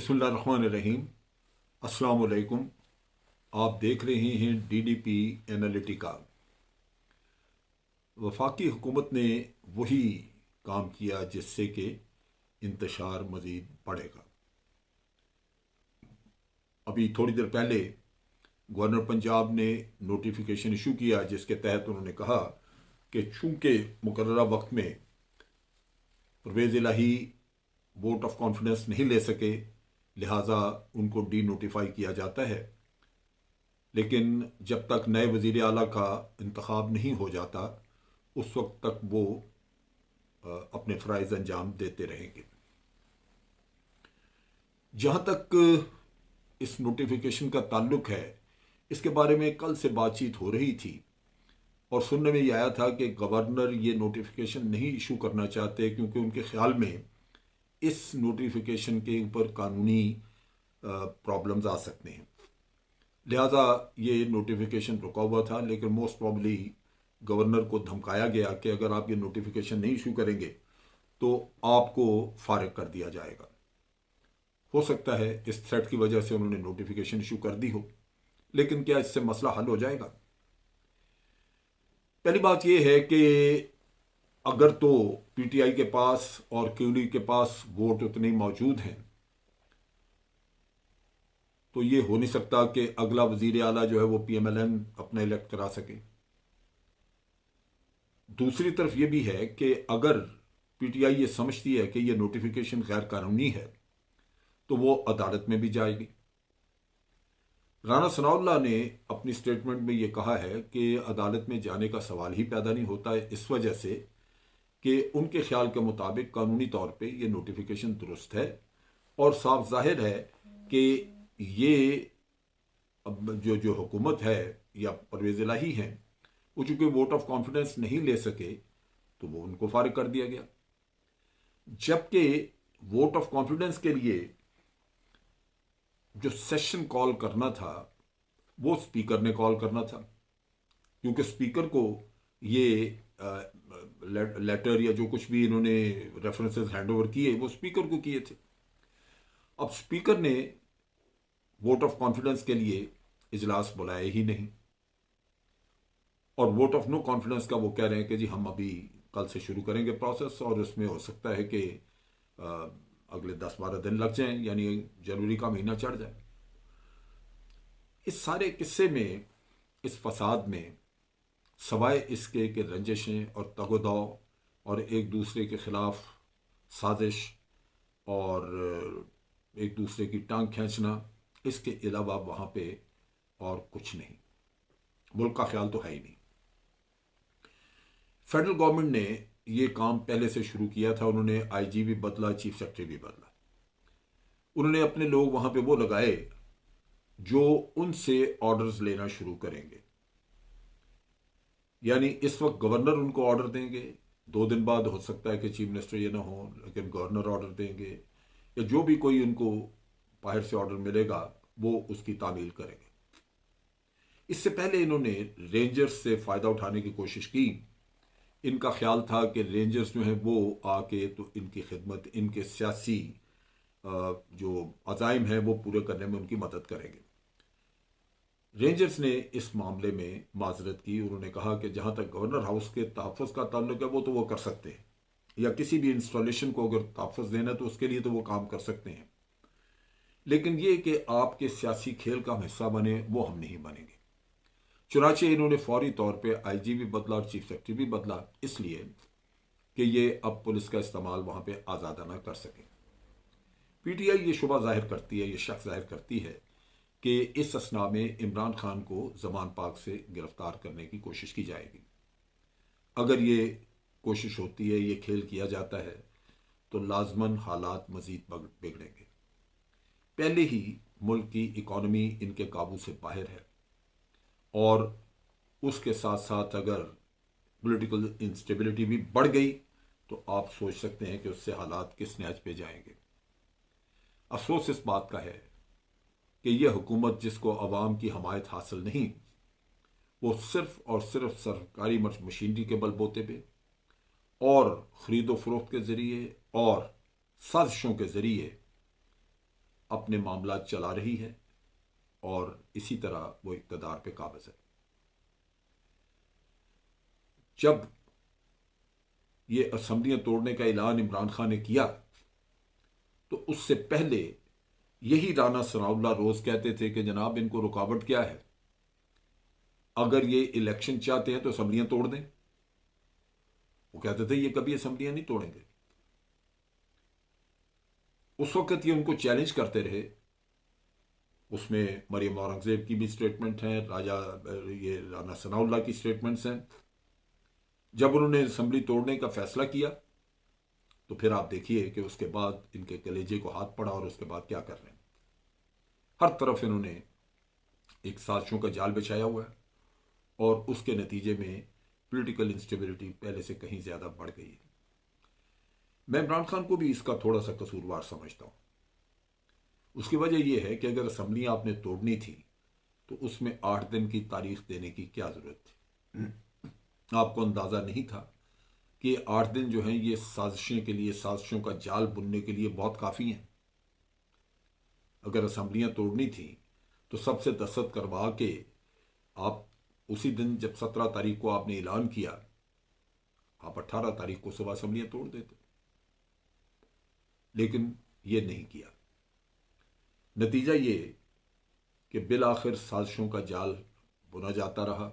बिस्मिल्लाहिर्रहमानिर्रहीम। अस्सलाम वालेकुम। आप देख रहे हैं DDP एनालिटिका। वफाकी हुकूमत ने वही काम किया जिससे कि इंतशार मज़ीद बढ़ेगा। अभी थोड़ी देर पहले गवर्नर पंजाब ने नोटिफिकेशन इशू किया जिसके तहत उन्होंने कहा कि चूंकि मुकर्ररा वक्त में परवेज़ इलाही वोट ऑफ कॉन्फिडेंस नहीं ले सके, लिहाजा उनको डी नोटिफाई किया जाता है, लेकिन जब तक नए वज़ीर आला का इंतखाब नहीं हो जाता उस वक्त तक वो अपने फ़राइज़ अंजाम देते रहेंगे। जहाँ तक इस नोटिफिकेशन का ताल्लुक है, इसके बारे में कल से बातचीत हो रही थी और सुनने में ये आया था कि गवर्नर ये नोटिफिकेशन नहीं इशू करना चाहते क्योंकि उनके ख्याल में इस नोटिफिकेशन के ऊपर कानूनी प्रॉब्लम्स आ सकते हैं, लिहाजा ये नोटिफिकेशन रुका हुआ था। लेकिन मोस्ट प्रॉब्ली गवर्नर को धमकाया गया कि अगर आप ये नोटिफिकेशन नहीं इशू करेंगे तो आपको फारिग कर दिया जाएगा। हो सकता है इस थ्रेट की वजह से उन्होंने नोटिफिकेशन इशू कर दी हो, लेकिन क्या इससे मसला हल हो जाएगा? पहली बात यह है कि अगर तो PTI के पास और QD के पास वोट उतने मौजूद हैं तो ये हो नहीं सकता कि अगला वजीर आला जो है वो PMLN अपना इलेक्ट करा सके। दूसरी तरफ ये भी है कि अगर PTI ये समझती है कि ये नोटिफिकेशन गैर कानूनी है तो वो अदालत में भी जाएगी। राना सनाउल्लाह ने अपनी स्टेटमेंट में ये कहा है कि अदालत में जाने का सवाल ही पैदा नहीं होता है, इस वजह से कि उनके ख्याल के मुताबिक कानूनी तौर पे ये नोटिफिकेशन दुरुस्त है और साफ जाहिर है कि ये जो हुकूमत है या परवेज़ इलाही हैं वो चूंकि वोट ऑफ कॉन्फिडेंस नहीं ले सके तो वो उनको फारिग कर दिया गया, जबकि वोट ऑफ कॉन्फिडेंस के लिए जो सेशन कॉल करना था वो स्पीकर ने कॉल करना था, क्योंकि स्पीकर को ये लेटर या जो कुछ भी इन्होंने रेफरेंसेस हैंड ओवर किए वो स्पीकर को किए थे। अब स्पीकर ने वोट ऑफ कॉन्फिडेंस के लिए इजलास बुलाया ही नहीं और वोट ऑफ नो कॉन्फिडेंस का वो कह रहे हैं कि जी हम अभी कल से शुरू करेंगे प्रोसेस और उसमें हो सकता है कि अगले 10-12 दिन लग जाएं, यानी जनवरी का महीना चढ़ जाए। इस सारे किस्से में, इस फसाद में, सवाए इसके कि रंजिशें और तगोदाव और एक दूसरे के खिलाफ साजिश और एक दूसरे की टांग खींचना, इसके अलावा वहाँ पे और कुछ नहीं, मुल्क का ख्याल तो है ही नहीं। फेडरल गवर्नमेंट ने ये काम पहले से शुरू किया था। उन्होंने IG भी बदला, चीफ सेक्रेटरी भी बदला। उन्होंने अपने लोग वहाँ पे वो लगाए जो उनसे ऑर्डर्स लेना शुरू करेंगे, यानी इस वक्त गवर्नर उनको ऑर्डर देंगे, 2 दिन बाद हो सकता है कि चीफ मिनिस्टर ये ना हो लेकिन गवर्नर ऑर्डर देंगे, या जो भी कोई उनको बाहर से ऑर्डर मिलेगा वो उसकी तामील करेंगे। इससे पहले इन्होंने रेंजर्स से फ़ायदा उठाने की कोशिश की। इनका ख्याल था कि रेंजर्स जो हैं वो आके तो इनकी खिदमत, इनके सियासी जो अज़ाइम हैं वो पूरे करने में उनकी मदद करेंगे। रेंजर्स ने इस मामले में माजरत की। उन्होंने कहा कि जहाँ तक गवर्नर हाउस के तहफ़्फ़ुज़ का ताल्लुक है वो तो वो कर सकते हैं, या किसी भी इंस्टॉलेशन को अगर तहफ़्फ़ुज़ देना है तो उसके लिए तो वो काम कर सकते हैं, लेकिन ये कि आपके सियासी खेल का हिस्सा बने वो हम नहीं बनेंगे। चुनाचे इन्होंने फौरी तौर पे IG भी बदला और चीफ सेक्रेटरी भी बदला, इसलिए कि ये अब पुलिस का इस्तेमाल वहाँ पे आज़ादाना कर सकें। PTI ये शुबा जाहिर करती है, ये शक जाहिर करती है कि इस असना में इमरान खान को ज़मान पाक से गिरफ्तार करने की कोशिश की जाएगी। अगर ये कोशिश होती है, ये खेल किया जाता है, तो लाजमन हालात मज़ीद बिगड़ेंगे। पहले ही मुल्क की इकॉनमी इनके काबू से बाहर है और उसके साथ साथ अगर पॉलिटिकल इंस्टेबिलिटी भी बढ़ गई तो आप सोच सकते हैं कि उससे हालात किस न्याज पे जाएंगे। अफसोस इस बात का है कि यह हुकूमत जिसको अवाम की हमायत हासिल नहीं, वो सिर्फ और सिर्फ सरकारी मशीनरी के बलबूते पे और ख़रीदो फरोख्त के ज़रिए और साजिशों के ज़रिए اپنے معاملات چلا رہی ہے اور اسی طرح وہ اقتدار پہ قابض ہے۔ جب یہ اسمبلیاں توڑنے کا اعلان عمران خان نے کیا تو اس سے پہلے یہی رانا ثناء اللہ روز کہتے تھے کہ جناب ان کو رکاوٹ کیا ہے، اگر یہ الیکشن چاہتے ہیں تو اسمبلیاں توڑ دیں۔ وہ کہتے تھے یہ کبھی اسمبلیاں نہیں توڑیں گے۔ اس وقت یہ ان کو چیلنج کرتے رہے، اس میں مریم اورنگزیب کی بھی سٹیٹمنٹ ہیں، یہ رانا ثناء اللہ کی سٹیٹمنٹس ہیں۔ جب انہوں نے اسمبلی توڑنے کا فیصلہ کیا تو پھر آپ دیکھیے کہ اس کے بعد ان کے کلیجے کو ہاتھ پڑا اور اس کے بعد کیا کر رہے ہیں۔ ہر طرف انہوں نے ایک سازشوں کا جال بچھایا ہوا ہے اور اس کے نتیجے میں پولیٹیکل انسٹیبلٹی پہلے سے کہیں زیادہ بڑھ گئی ہے۔ میں عمران خان کو بھی اس کا تھوڑا سا قصوروار سمجھتا ہوں۔ اس کی وجہ یہ ہے کہ اگر اسمبلیاں آپ نے توڑنی تھی تو اس میں 8 دن کی تاریخ دینے کی کیا ضرورت تھی؟ آپ کو اندازہ نہیں تھا کہ 8 دن جو ہیں یہ سازشیں کے لیے، سازشوں کا جال بننے کے لیے بہت کافی ہیں۔ اگر اسمبلیاں توڑنی تھیں تو سب سے دستخط کروا کے آپ اسی دن جب 17 تاریخ کو آپ نے اعلان کیا، آپ 18 تاریخ کو صبح اسمبلیاں توڑ دیتے، لیکن یہ نہیں کیا۔ نتیجہ یہ کہ بالآخر سازشوں کا جال بنا جاتا رہا،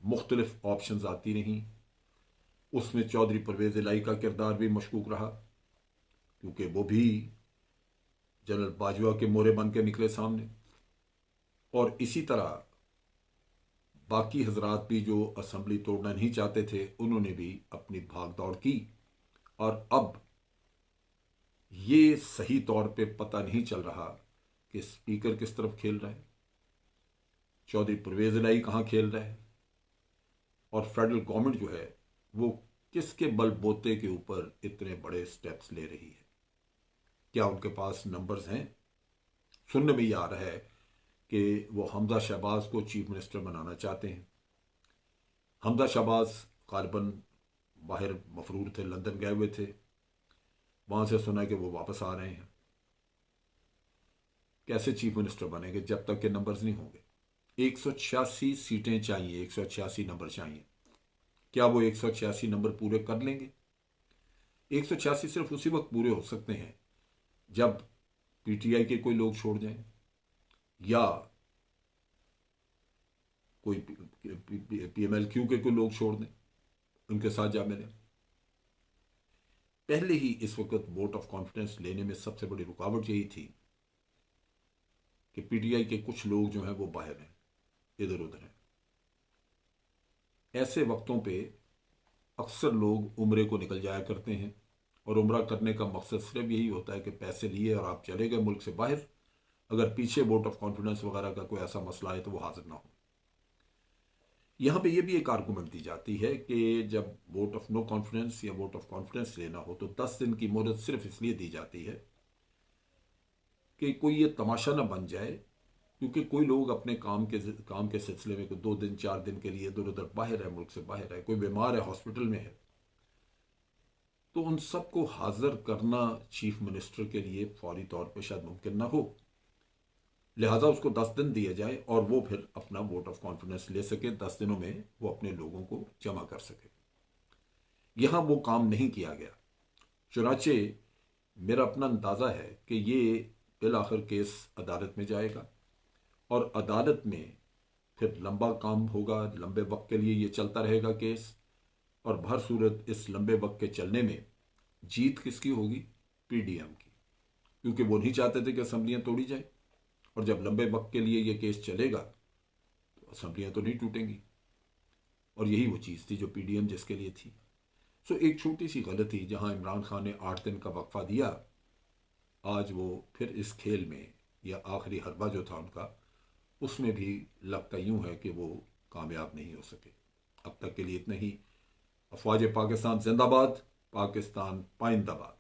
مختلف آپشنز آتی رہیں۔ اس میں چودھری پرویز الہی کا کردار بھی مشکوک رہا، کیونکہ وہ بھی جنرل باجوہ کے مورے بن کے نکلے سامنے، اور اسی طرح باقی حضرات بھی جو اسمبلی توڑنا نہیں چاہتے تھے انہوں نے بھی اپنی بھاگ دوڑ کی، اور اب یہ صحیح طور پہ پتہ نہیں چل رہا کہ اسپیکر کس طرف کھیل رہا ہے، چودھری پرویز الہی کہاں کھیل رہا ہے، اور فیڈرل گورنمنٹ جو ہے وہ کس کے بل بوتے کے اوپر اتنے بڑے سٹیپس لے رہی ہے۔ کیا ان کے پاس نمبرز ہیں؟ سننے میں یہ آ رہا ہے کہ وہ حمزہ شہباز کو چیف منسٹر بنانا چاہتے ہیں۔ حمزہ شہباز غالباً باہر مفرور تھے، لندن گئے ہوئے تھے، وہاں سے سنا کہ وہ واپس آ رہے ہیں۔ کیسے چیف منسٹر بنیں گے جب تک کہ نمبرز نہیں ہوں گے؟ 186 سیٹیں چاہیے، 186 نمبر چاہیے۔ کیا وہ 186 نمبر پورے کر لیں گے؟ 186 صرف اسی وقت پورے ہو سکتے ہیں جب پی ٹی آئی کے کوئی لوگ چھوڑ جائیں یا کوئی پی ایم ایل کیو کے کوئی لوگ چھوڑ دیں، ان کے ساتھ جا ملیں۔ پہلے ہی اس وقت ووٹ آف کانفیڈنس لینے میں سب سے بڑی رکاوٹ یہی تھی کہ پی ٹی آئی کے کچھ لوگ جو ہیں وہ باہر ہیں، ادھر ادھر ہیں۔ ایسے وقتوں پہ اکثر لوگ عمرے کو نکل جایا کرتے ہیں، اور عمرہ کرنے کا مقصد صرف یہی ہوتا ہے کہ پیسے لیے اور آپ چلے گئے ملک سے باہر، اگر پیچھے ووٹ آف کانفیڈنس وغیرہ کا کوئی ایسا مسئلہ ہے تو وہ حاضر نہ ہو۔ یہاں پہ یہ بھی ایک آرگومنٹ دی جاتی ہے کہ جب ووٹ آف نو کانفیڈنس یا ووٹ آف کانفیڈنس لینا ہو تو 10 دن کی مہلت صرف اس لیے دی جاتی ہے کہ کوئی یہ تماشا نہ بن جائے، کیونکہ کوئی لوگ اپنے کام کے سلسلے میں 2 دن 4 دن کے لیے ادھر ادھر باہر ہے، ملک سے باہر ہے، کوئی بیمار ہے، ہاسپٹل میں ہے، تو ان سب کو حاضر کرنا چیف منسٹر کے لیے فوری طور پہ شاید ممکن نہ ہو، لہٰذا اس کو 10 دن دیا جائے اور وہ پھر اپنا ووٹ آف کانفیڈنس لے سکے، 10 دنوں میں وہ اپنے لوگوں کو جمع کر سکے۔ یہاں وہ کام نہیں کیا گیا، چنانچہ میرا اپنا اندازہ ہے کہ یہ بالآخر کیس عدالت میں جائے گا، اور عدالت میں پھر لمبا کام ہوگا، لمبے وقت کے لیے یہ چلتا رہے گا کیس، اور بہر صورت اس لمبے وقت کے چلنے میں جیت کس کی ہوگی؟ پی ڈی ایم کی، کیونکہ وہ نہیں چاہتے تھے کہ اسمبلیاں توڑی جائیں، اور جب لمبے وقت کے لیے یہ کیس چلے گا تو اسمبلیاں تو نہیں ٹوٹیں گی، اور یہی وہ چیز تھی جو پی ڈی ایم جس کے لیے تھی۔ سو ایک چھوٹی سی غلطی جہاں عمران خان نے 8 دن کا وقفہ دیا، آج وہ پھر اس کھیل میں یا آخری حربہ جو تھا ان کا، اس میں بھی لگتا یوں ہے کہ وہ کامیاب نہیں ہو سکے۔ اب تک کے لیے اتنا ہی۔ افواج پاکستان زندہ باد، پاکستان پائندہ باد۔